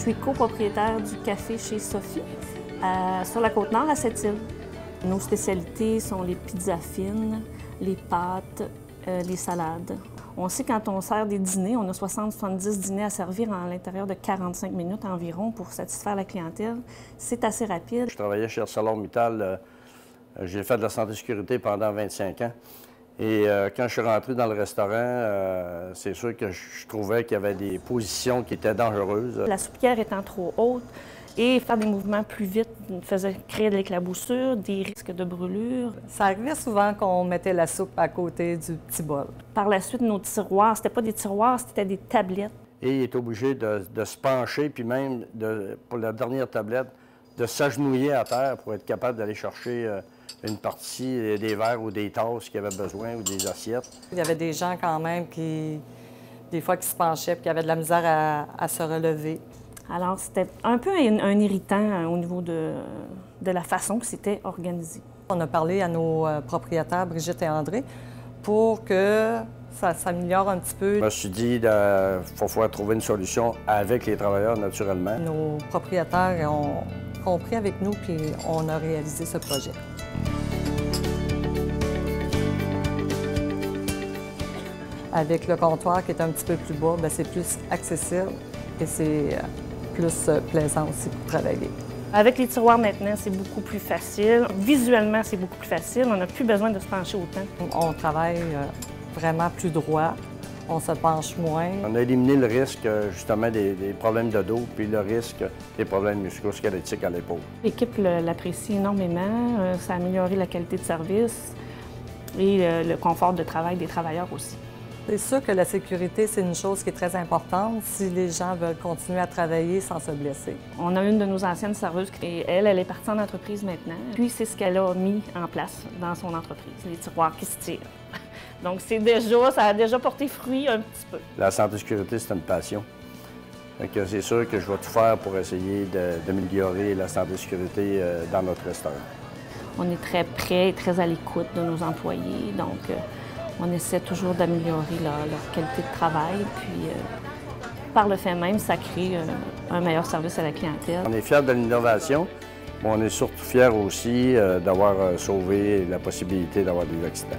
suis copropriétaire du café chez Sophie, sur la Côte-Nord, à Sept-Îles. Nos spécialités sont les pizzas fines, les pâtes, les salades. On sait quand on sert des dîners, on a 60-70 dîners à servir à l'intérieur de 45 minutes environ pour satisfaire la clientèle. C'est assez rapide. Je travaillais chez ArcelorMittal. J'ai fait de la santé-sécurité pendant 25 ans. Et quand je suis rentré dans le restaurant, c'est sûr que je trouvais qu'il y avait des positions qui étaient dangereuses. La soupière étant trop haute et faire des mouvements plus vite faisait créer de l'éclaboussure, des risques de brûlure. Ça arrivait souvent qu'on mettait la soupe à côté du petit bol. Par la suite, nos tiroirs, c'était pas des tiroirs, c'était des tablettes. Et il est obligé de se pencher, puis même, pour la dernière tablette, de s'agenouiller à terre pour être capable d'aller chercher une partie des verres ou des tasses qu'il avait besoin ou des assiettes. Il y avait des gens quand même des fois, qui se penchaient et qui avaient de la misère à se relever. Alors, c'était un peu un irritant au niveau de la façon que c'était organisé. On a parlé à nos propriétaires, Brigitte et André, pour que ça s'améliore un petit peu. Je me suis dit qu'il faut pouvoir trouver une solution avec les travailleurs, naturellement. Nos propriétaires ont compris avec nous, puis on a réalisé ce projet. Avec le comptoir qui est un petit peu plus bas, c'est plus accessible et c'est plus plaisant aussi pour travailler. Avec les tiroirs maintenant, c'est beaucoup plus facile. Visuellement, c'est beaucoup plus facile. On n'a plus besoin de se pencher autant. On travaille vraiment plus droit. On se penche moins. On a éliminé le risque, justement, des problèmes de dos, puis le risque des problèmes musculo-squelettiques à l'épaule. L'équipe l'apprécie énormément. Ça a amélioré la qualité de service et le confort de travail des travailleurs aussi. C'est sûr que la sécurité, c'est une chose qui est très importante si les gens veulent continuer à travailler sans se blesser. On a une de nos anciennes serveuses et elle est partie en entreprise maintenant. Puis c'est ce qu'elle a mis en place dans son entreprise, les tiroirs qui se tirent. Donc ça a déjà porté fruit un petit peu. La santé-sécurité, c'est une passion. C'est sûr que je vais tout faire pour essayer d'améliorer la santé-sécurité dans notre restaurant. On est très prêts et très à l'écoute de nos employés, donc on essaie toujours d'améliorer leur qualité de travail. Puis par le fait même, ça crée un meilleur service à la clientèle. On est fiers de l'innovation, mais on est surtout fiers aussi d'avoir sauvé la possibilité d'avoir des accidents.